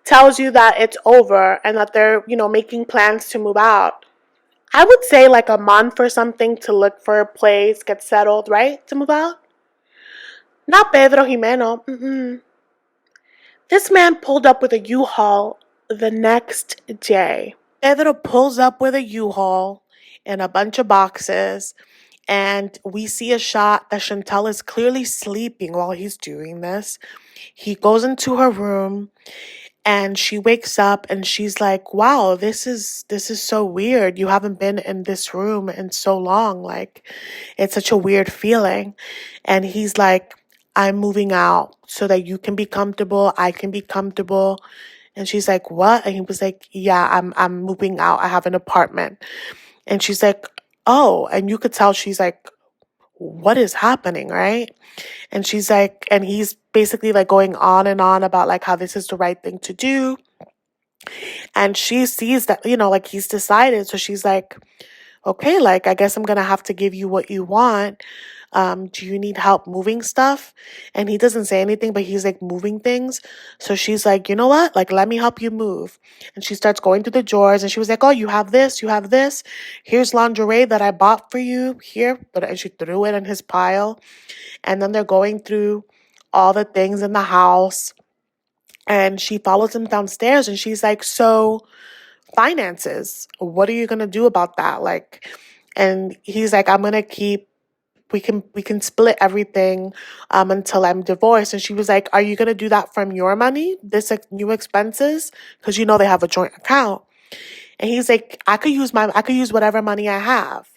tells you that it's over and that they're, making plans to move out, I would say like a month or something to look for a place, get settled, right, to move out. Not Pedro Jimeno. This man pulled up with a U-Haul the next day. Pedro pulls up with a U-Haul and a bunch of boxes, and we see a shot that Chantel is clearly sleeping while he's doing this. He goes into her room and she wakes up and she's like, wow, this is so weird. You haven't been in this room in so long. Like, it's such a weird feeling. And he's like, I'm moving out so that you can be comfortable, I can be comfortable. And she's like, what? And he was like, yeah, I'm moving out. I have an apartment. And she's like, oh, and you could tell she's like, what is happening, right? And she's like, and he's basically like going on and on about like how this is the right thing to do. And she sees that, like he's decided. So she's like, okay, like I guess I'm gonna have to give you what you want. Do you need help moving stuff? And he doesn't say anything, but he's like moving things. So she's like, you know what? Like, let me help you move. And she starts going through the drawers and she was like, oh, you have this, you have this. Here's lingerie that I bought for you here. And she threw it in his pile. And then they're going through all the things in the house. And she follows him downstairs and she's like, so finances, what are you going to do about that? Like, and he's like, I'm going to keep, we can split everything until I'm divorced. And she was like, are you going to do that from your money, this new expenses? Because they have a joint account. And he's like, I could use whatever money I have,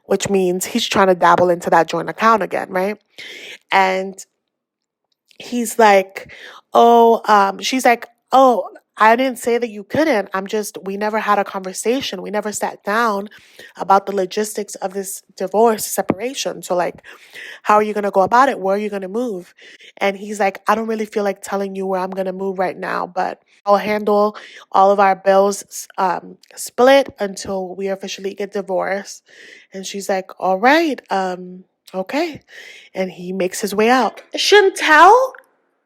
which means he's trying to dabble into that joint account again, right? And he's like, she's like, oh, I didn't say that you couldn't. We never had a conversation. We never sat down about the logistics of this divorce, separation. So like, how are you going to go about it? Where are you going to move? And he's like, I don't really feel like telling you where I'm going to move right now, but I'll handle all of our bills split until we officially get divorced. And she's like, all right, okay. And he makes his way out. Chantel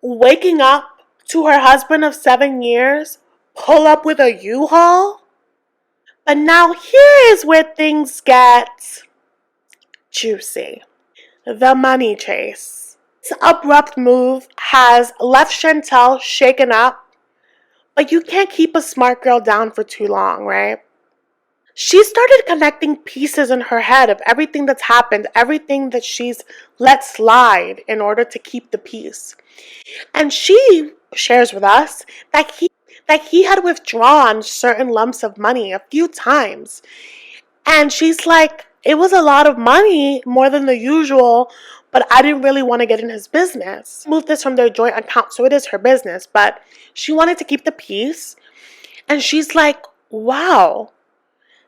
waking up to her husband of 7 years pull up with a U-Haul. But now here is where things get juicy. The money chase. This abrupt move has left Chantel shaken up, but you can't keep a smart girl down for too long, right? She started connecting pieces in her head of everything that's happened, everything that she's let slide in order to keep the peace. And she shares with us that he had withdrawn certain lumps of money a few times. And she's like, it was a lot of money, more than the usual, but I didn't really want to get in his business. Moved this from their joint account, so it is her business, but she wanted to keep the peace. And she's like, wow,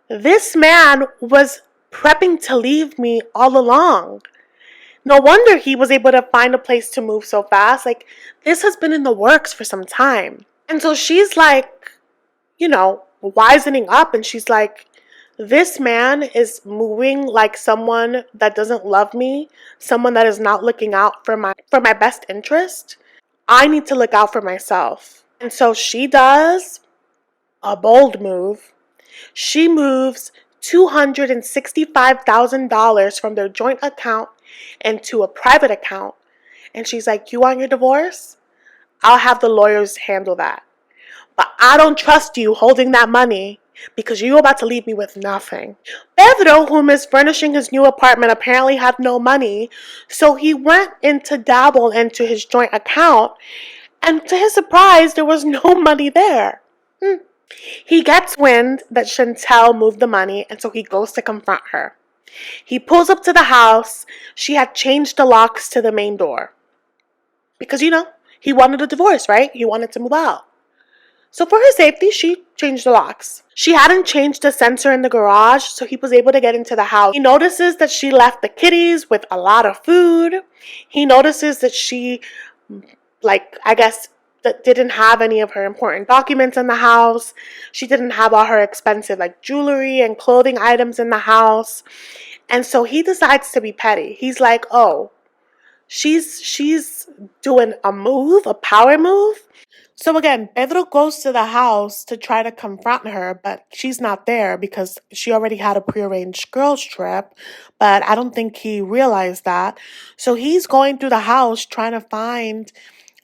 this man was prepping to leave me all along. No wonder he was able to find a place to move so fast. Like, this has been in the works for some time. And so she's like, wisening up, and she's like, this man is moving like someone that doesn't love me, someone that is not looking out for my best interest. I need to look out for myself. And so she does a bold move. She moves $265,000 from their joint account into a private account. And she's like, you want your divorce? I'll have the lawyers handle that. But I don't trust you holding that money because you're about to leave me with nothing. Pedro, whom is furnishing his new apartment, apparently had no money. So he went in to dabble into his joint account. And to his surprise, there was no money there. He gets wind that Chantel moved the money, and so he goes to confront her. He pulls up to the house. She had changed the locks to the main door. Because, he wanted a divorce, right? He wanted to move out. So for her safety, she changed the locks. She hadn't changed the sensor in the garage, so he was able to get into the house. He notices that she left the kitties with a lot of food. He notices that she, that didn't have any of her important documents in the house. She didn't have all her expensive jewelry and clothing items in the house. And so he decides to be petty. He's like, oh, she's doing a power move. So again, Pedro goes to the house to try to confront her, but she's not there because she already had a prearranged girls trip, but I don't think he realized that. So he's going through the house trying to find,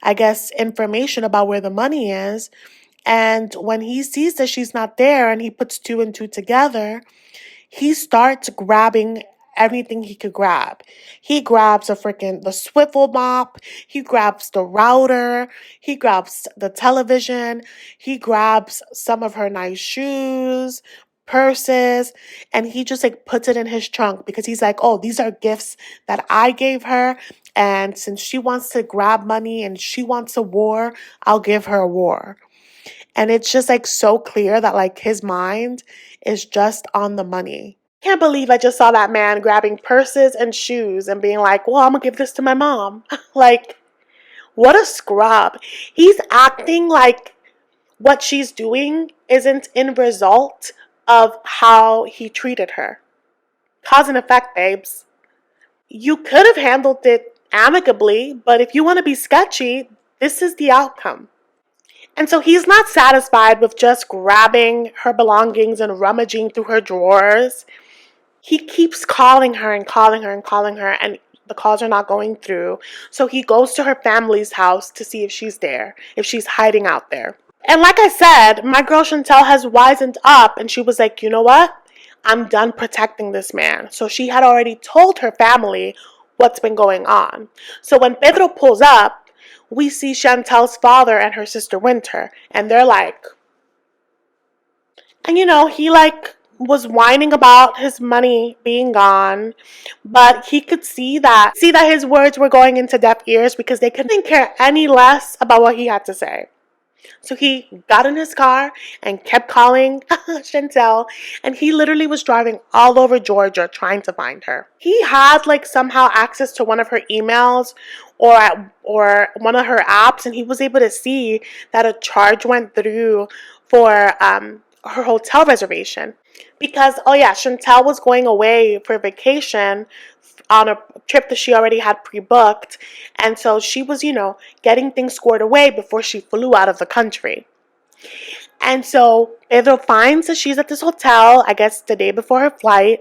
I guess, information about where the money is. And when he sees that she's not there and he puts two and two together, he starts grabbing everything he could grab. He grabs the swivel mop. He grabs the router. He grabs the television. He grabs some of her nice shoes, purses, and he just puts it in his trunk because he's like, oh, these are gifts that I gave her. And since she wants to grab money and she wants a war, I'll give her a war. And it's just like so clear that like his mind is just on the money. Can't believe I just saw that man grabbing purses and shoes and being like, well, I'm gonna give this to my mom. Like, what a scrub. He's acting like what she's doing isn't in result of how he treated her. Cause and effect, babes. You could have handled it amicably, but if you want to be sketchy, this is the outcome. And so he's not satisfied with just grabbing her belongings and rummaging through her drawers. He keeps calling her and calling her and calling her, and the calls are not going through. So he goes to her family's house to see if she's there, if she's hiding out there. And like I said, my girl Chantel has wisened up, and she was like, you know what? I'm done protecting this man. So she had already told her family what's been going on. So when Pedro pulls up, we see Chantel's father and her sister Winter, and they're like, and he like was whining about his money being gone, but he could see that his words were going into deaf ears because they couldn't care any less about what he had to say. So he got in his car and kept calling Chantel, and he literally was driving all over Georgia trying to find her. He had like somehow access to one of her emails or one of her apps, and he was able to see that a charge went through for her hotel reservation. Because, oh yeah, Chantel was going away for vacation on a trip that she already had pre-booked. And so she was, getting things squared away before she flew out of the country. And so Pedro finds that she's at this hotel, I guess the day before her flight,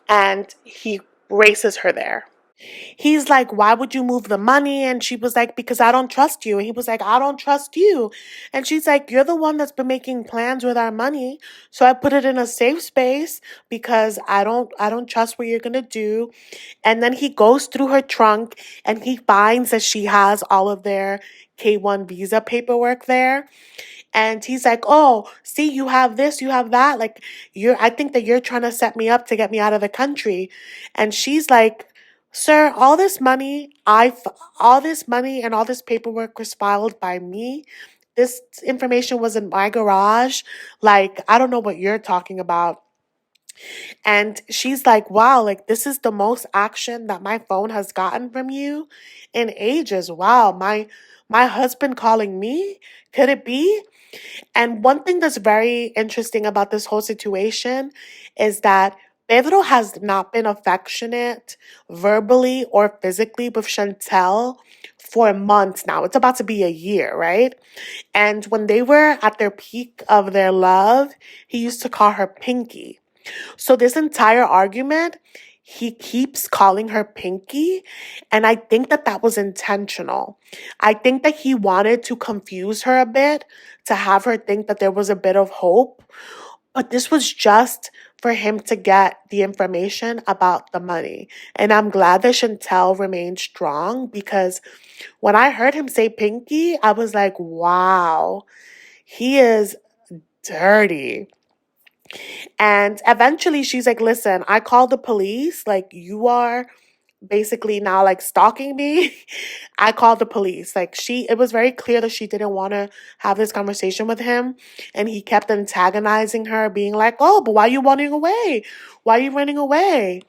and he races her there. He's like, why would you move the money? And she was like, because I don't trust you. And he was like, I don't trust you. And she's like, you're the one that's been making plans with our money. So I put it in a safe space because I don't trust what you're going to do. And then he goes through her trunk and he finds that she has all of their K1 visa paperwork there. And he's like, oh, see, you have this, you have that. Like, I think that you're trying to set me up to get me out of the country. And she's like, sir, all this money and all this paperwork was filed by me. This information was in my garage. Like, I don't know what you're talking about. And she's like, wow, like this is the most action that my phone has gotten from you in ages. Wow, my husband calling me? Could it be? And one thing that's very interesting about this whole situation is that Pedro has not been affectionate verbally or physically with Chantel for months now. It's about to be a year, right? And when they were at their peak of their love, he used to call her Pinky. So this entire argument, he keeps calling her Pinky, and I think that that was intentional. I think that he wanted to confuse her a bit to have her think that there was a bit of hope, but this was just for him to get the information about the money. And I'm glad that Chantel remained strong because when I heard him say Pinky, I was like, wow, he is dirty. And eventually she's like, listen, I called the police. Like, you are basically now like stalking me. I called the police. Like, it was very clear that she didn't want to have this conversation with him. And he kept antagonizing her, being like, oh, but why are you running away? Why are you running away?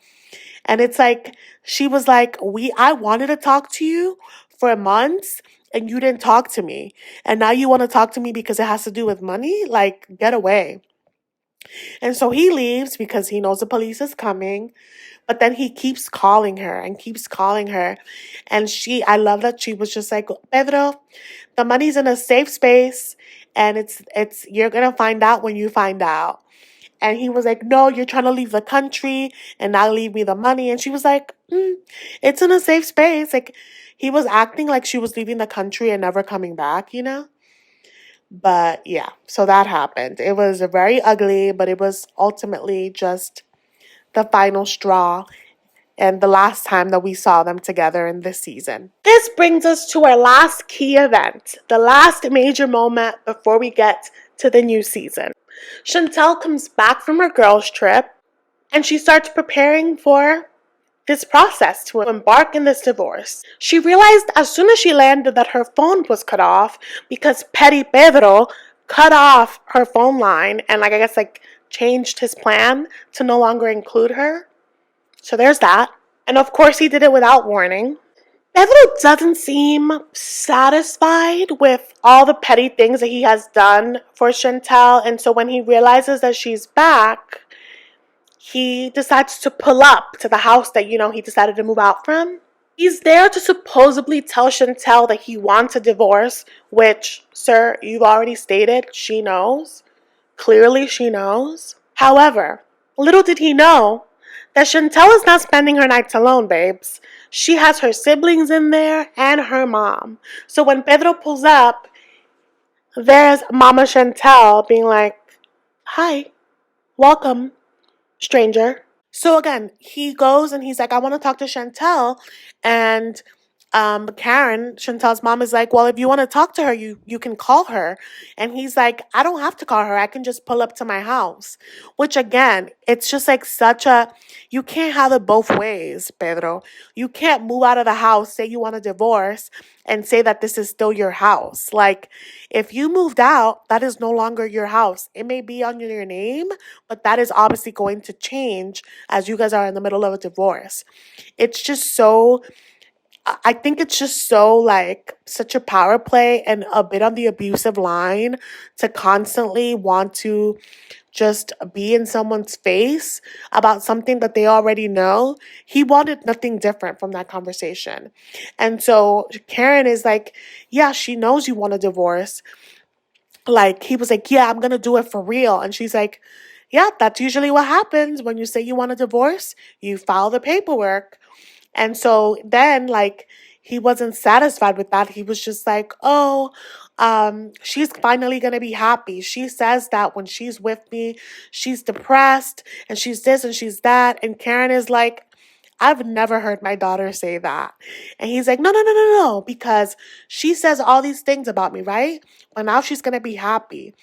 And it's like, she was like, I wanted to talk to you for months and you didn't talk to me. And now you want to talk to me because it has to do with money? Like, get away. And so he leaves because he knows the police is coming. But then he keeps calling her and keeps calling her. And I love that she was just like, Pedro, the money's in a safe space and you're going to find out when you find out. And he was like, no, you're trying to leave the country and not leave me the money. And she was like, it's in a safe space. Like, he was acting like she was leaving the country and never coming back. But yeah, so that happened. It was very ugly, but it was ultimately just the final straw and the last time that we saw them together in this season. This brings us to our last key event, the last major moment before we get to the new season. Chantel comes back from her girls' trip and she starts preparing for this process, to embark in this divorce. She realized as soon as she landed that her phone was cut off because petty Pedro cut off her phone line and I guess changed his plan to no longer include her. So there's that. And of course he did it without warning. Pedro doesn't seem satisfied with all the petty things that he has done for Chantel, and so when he realizes that she's back, he decides to pull up to the house that, he decided to move out from. He's there to supposedly tell Chantel that he wants a divorce, which, sir, you've already stated she knows. Clearly she knows. However, little did he know that Chantel is not spending her nights alone, babes. She has her siblings in there and her mom. So when Pedro pulls up, there's Mama Chantel being like, "Hi, welcome, stranger." So again, he goes and he's like, "I want to talk to Chantel." And Karen, Chantel's mom, is like, "Well, if you want to talk to her, you can call her." And he's like, "I don't have to call her. I can just pull up to my house." Which again, it's just you can't have it both ways, Pedro. You can't move out of the house, say you want a divorce, and say that this is still your house. Like, if you moved out, that is no longer your house. It may be on your name, but that is obviously going to change as you guys are in the middle of a divorce. It's just so... I think it's just so such a power play and a bit on the abusive line to constantly want to just be in someone's face about something that they already know. He wanted nothing different from that conversation. And so Karen is like, "Yeah, she knows you want a divorce." He was like, "Yeah, I'm going to do it for real." And she's like, "Yeah, that's usually what happens when you say you want a divorce. You file the paperwork." And so then, he wasn't satisfied with that. He was just like, "Oh, she's finally going to be happy. She says that when she's with me, she's depressed and she's this and she's that." And Karen is like, "I've never heard my daughter say that." And he's like, No, because she says all these things about me, right? But now she's going to be happy."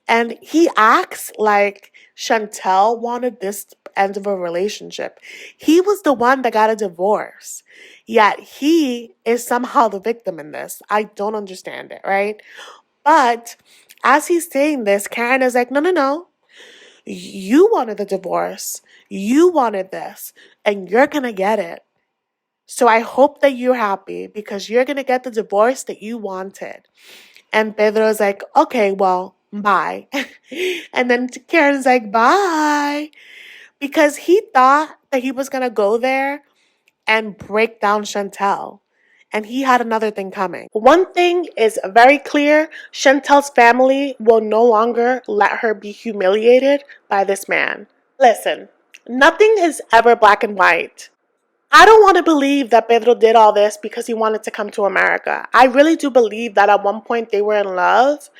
And he acts like Chantel wanted this end of a relationship. He was the one that got a divorce. Yet he is somehow the victim in this. I don't understand it, right? But as he's saying this, Karen is like, No. You wanted the divorce. You wanted this. And you're going to get it. So I hope that you're happy because you're going to get the divorce that you wanted. And Pedro's like, "Okay, well, bye." And then Karen's like, "Bye." Because he thought that he was going to go there and break down Chantel. And he had another thing coming. One thing is very clear. Chantel's family will no longer let her be humiliated by this man. Listen, nothing is ever black and white. I don't want to believe that Pedro did all this because he wanted to come to America. I really do believe that at one point they were in love,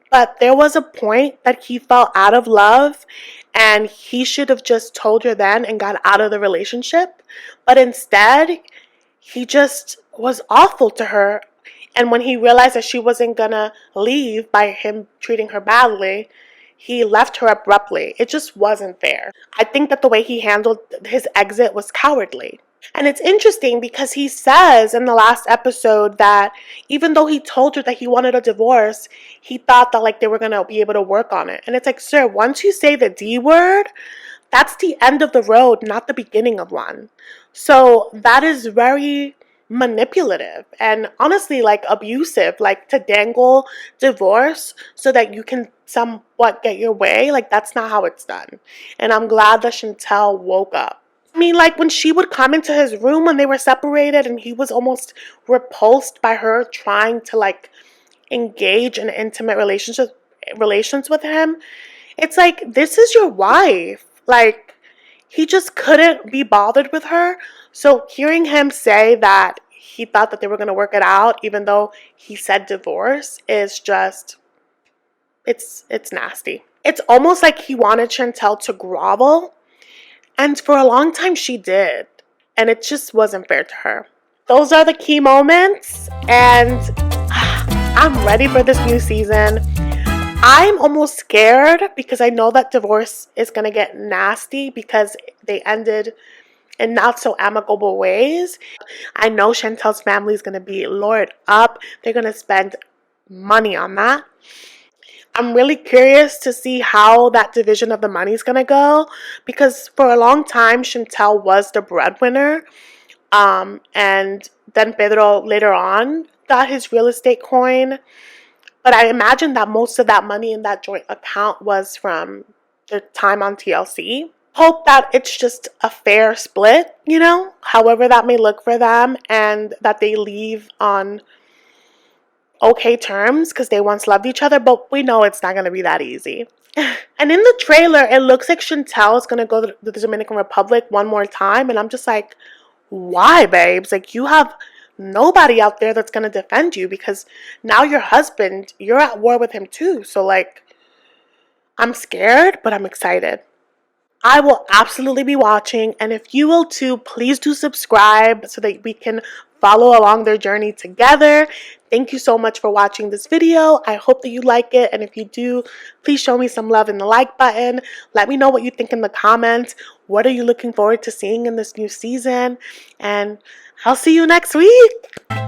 but there was a point that he fell out of love and he should have just told her then and got out of the relationship. But instead, he just was awful to her. And when he realized that she wasn't gonna leave by him treating her badly, he left her abruptly. It just wasn't fair. I think that the way he handled his exit was cowardly. And it's interesting because he says in the last episode that even though he told her that he wanted a divorce, he thought that they were going to be able to work on it. And it's like, sir, once you say the D word, that's the end of the road, not the beginning of one. So that is very manipulative and honestly abusive, to dangle divorce so that you can somewhat get your way. That's not how it's done. And I'm glad that Chantel woke up. I mean, when she would come into his room when they were separated and he was almost repulsed by her trying to engage in intimate relations with him, it's like, this is your wife. He just couldn't be bothered with her. So hearing him say that he thought that they were going to work it out, even though he said divorce, is just, it's nasty. It's almost like he wanted Chantel to grovel. And for a long time she did. And it just wasn't fair to her. Those are the key moments. And I'm ready for this new season. I'm almost scared because I know that divorce is going to get nasty because they ended in not so amicable ways. I know Chantel's family is going to be lured up. They're going to spend money on that. I'm really curious to see how that division of the money is going to go, because for a long time Chantel was the breadwinner, and then Pedro later on got his real estate coin. But I imagine that most of that money in that joint account was from the time on TLC. Hope that it's just a fair split, however that may look for them, and that they leave on okay terms because they once loved each other, but we know it's not going to be that easy. And in the trailer, it looks like Chantel is going to go to the Dominican Republic one more time, and I'm just like, why, babes? Like, you have nobody out there that's going to defend you, because now your husband, you're at war with him too. So, like, I'm scared, but I'm excited. I will absolutely be watching, and if you will too, please do subscribe so that we can follow along their journey together. Thank you so much for watching this video. I hope that you like it, and if you do, please show me some love in the like button. Let me know what you think in the comments. What are you looking forward to seeing in this new season? And I'll see you next week.